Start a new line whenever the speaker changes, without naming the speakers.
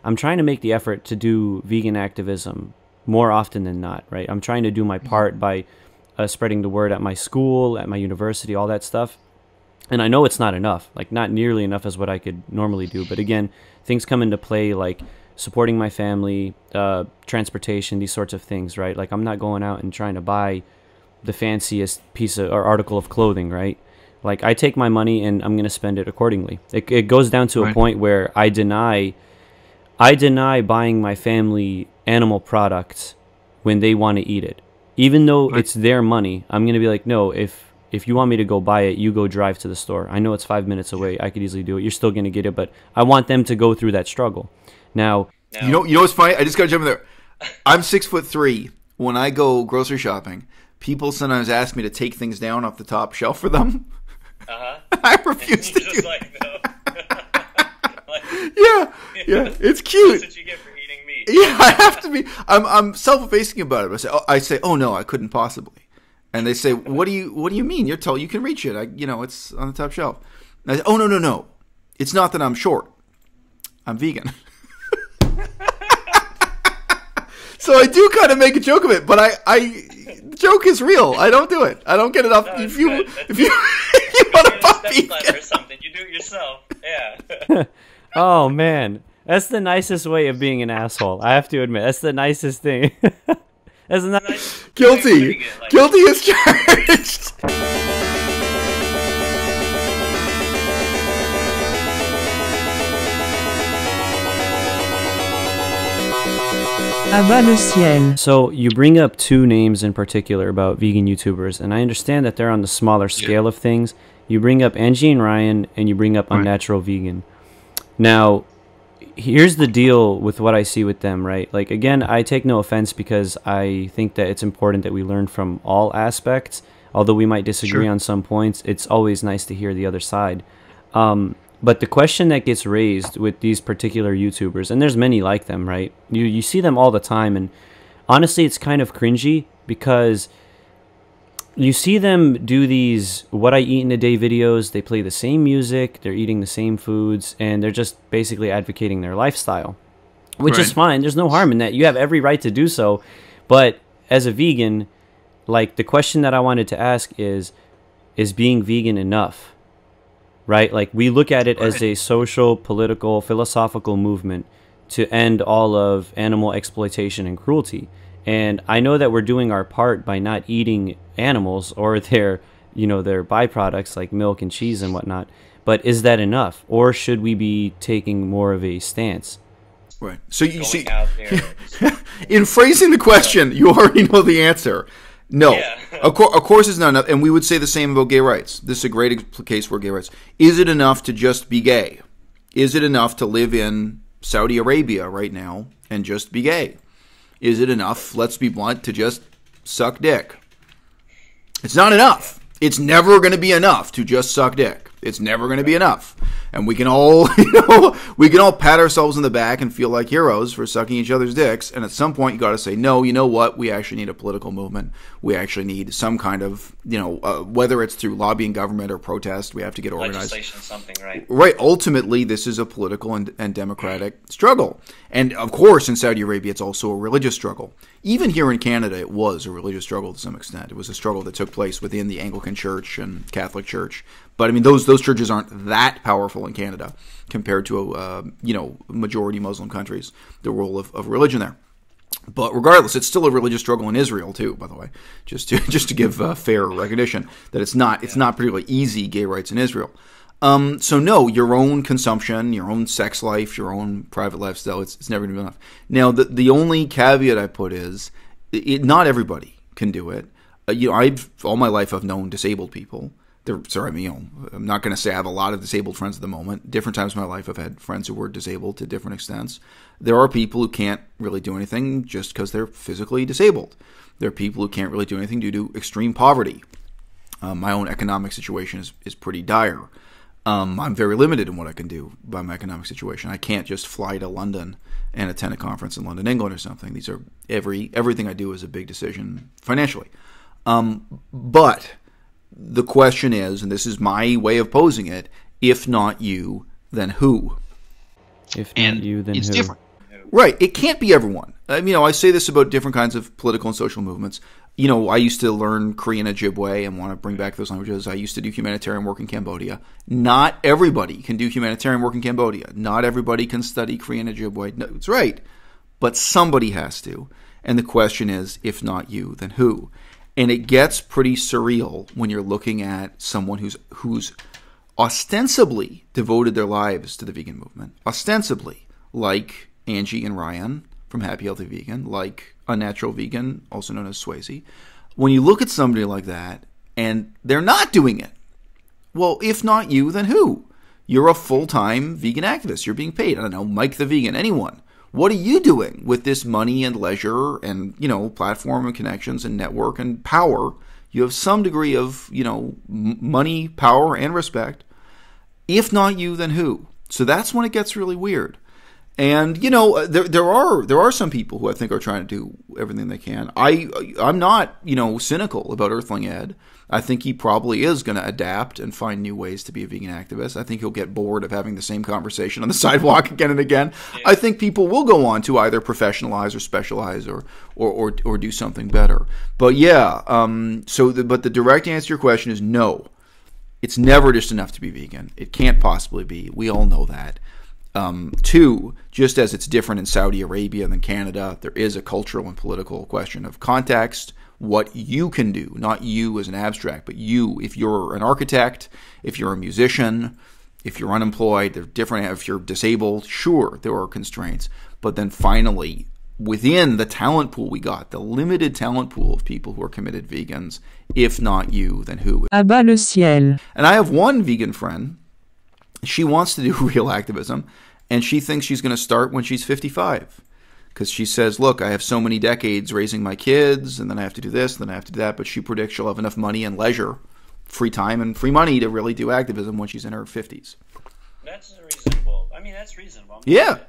I'm trying to make the effort to do vegan activism more often than not, right? I'm trying to do my part by spreading the word at my school, at my university, all that stuff. And I know it's not enough, like not nearly enough as what I could normally do. But again, things come into play like supporting my family, transportation, these sorts of things, right? Like I'm not going out and trying to buy the fanciest piece of or article of clothing, right? Like I take my money and I'm going to spend it accordingly. It goes down to a point where I deny buying my family animal products when they want to eat it. Even though it's their money, I'm going to be like, no, if you want me to go buy it, you go drive to the store. I know it's 5 minutes away. I could easily do it. You're still going to get it, but I want them to go through that struggle. Now,
you know what's funny? I just got to jump in there. I'm 6'3". When I go grocery shopping, people sometimes ask me to take things down off the top shelf for them. I refuse to do
like, no.
Yeah, it's cute.
That's what you get for eating meat.
Yeah, I have to be. I'm self-effacing about it. I say, oh no, I couldn't possibly. And they say, what do you mean? You're tall. You can reach it. It's on the top shelf. And I say, oh no. It's not that I'm short. I'm vegan. So I do kind of make a joke of it, but the joke is real. I don't do it. I don't get enough.
No,
if you
want
to buy vegan
or something, you do it yourself. Yeah.
oh man, that's the nicest way of being an asshole. I have to admit, that's the nicest thing. That's the nicest.
Guilty. Guilty is charged.
À-bas-le-ciel.
So you bring up two names in particular about vegan YouTubers, and I understand that they're on the smaller scale of things. You bring up Angie and Ryan, and you bring up Unnatural Vegan. Now, here's the deal with what I see with them, right? Like, again, I take no offense because I think that it's important that we learn from all aspects. Although we might disagree on some points, it's always nice to hear the other side. But the question that gets raised with these particular YouTubers, and there's many like them, right? You see them all the time, and honestly, it's kind of cringy because you see them do these what I eat in a day videos. They play the same music, they're eating the same foods, and they're just basically advocating their lifestyle, which is fine. There's no harm in that. You have every right to do so. But as a vegan, like the question that I wanted to ask is being vegan enough? Right? Like we look at it as a social, political, philosophical movement to end all of animal exploitation and cruelty. And I know that we're doing our part by not eating animals or their byproducts like milk and cheese and whatnot. But is that enough? Or should we be taking more of a stance?
Right. So you see, in phrasing the question, you already know the answer. No, yeah. Of course it's not enough, and we would say the same about gay rights. This is a great case for gay rights. Is it enough to just be gay? Is it enough to live in Saudi Arabia right now and just be gay? Is it enough, let's be blunt, to just suck dick? It's not enough. It's never going to be enough to just suck dick. It's never going to be enough. And we can all, we can all pat ourselves on the back and feel like heroes for sucking each other's dicks. And at some point, you got to say, no, you know what? We actually need a political movement. We actually need some kind of, whether it's through lobbying government or protest, we have to get organized.
Legislation, something, right?
Right. Ultimately, this is a political and democratic struggle. And of course, in Saudi Arabia, it's also a religious struggle. Even here in Canada, it was a religious struggle to some extent. It was a struggle that took place within the Anglican Church and Catholic Church. But I mean, those churches aren't that powerful in Canada compared to majority Muslim countries. The role of religion there. But regardless, it's still a religious struggle in Israel too. By the way, just to give fair recognition that it's not particularly easy gay rights in Israel. So no, your own consumption, your own sex life, your own private lifestyle, it's never going to be enough. Now, the only caveat I put is, not everybody can do it. All my life I've known disabled people. I'm not going to say I have a lot of disabled friends at the moment. Different times in my life I've had friends who were disabled to different extents. There are people who can't really do anything just because they're physically disabled. There are people who can't really do anything due to extreme poverty. My own economic situation is pretty dire. I'm very limited in what I can do by my economic situation. I can't just fly to London and attend a conference in London, England or something. These are everything I do is a big decision financially. But the question is, and this is my way of posing it, if not you, then who?
If not you, then
it's
who?
Different.
Right. It can't be everyone. I say this about different kinds of political and social movements. I used to learn Korean and Ojibwe and want to bring back those languages. I used to do humanitarian work in Cambodia. Not everybody can do humanitarian work in Cambodia. Not everybody can study Korean and Ojibwe. No, that's right. But somebody has to. And the question is, if not you, then who? And it gets pretty surreal when you're looking at someone who's ostensibly devoted their lives to the vegan movement. Ostensibly. Like Angie and Ryan from Happy Healthy Vegan, like Unnatural Vegan, also known as Swayze. When you look at somebody like that and they're not doing it, well, if not you, then who? You're a full-time vegan activist. You're being paid. I don't know, Mike the Vegan, anyone. What are you doing with this money and leisure and, platform and connections and network and power? You have some degree of, money, power, and respect. If not you, then who? So that's when it gets really weird. And there are some people who I think are trying to do everything they can. I'm not cynical about Earthling Ed. I think he probably is going to adapt and find new ways to be a vegan activist. I think he'll get bored of having the same conversation on the sidewalk again and again. Yeah. I think people will go on to either professionalize or specialize or do something better. But yeah, but the direct answer to your question is no. It's never just enough to be vegan. It can't possibly be. We all know that. Two, just as it's different in Saudi Arabia than Canada, there is a cultural and political question of context, what you can do, not you as an abstract, but you, if you're an architect, if you're a musician, if you're unemployed, they're different, if you're disabled, sure, there are constraints. But then finally, within the talent pool we got, the limited talent pool of people who are committed vegans, if not you, then who?
À-bas-le-ciel.
And I have one vegan friend. She wants to do real activism, and she thinks she's going to start when she's 55. Because she says, look, I have so many decades raising my kids, and then I have to do this, and then I have to do that. But she predicts she'll have enough money and leisure, free time and free money to really do activism when she's in her 50s.
That's reasonable. That's reasonable.
Yeah.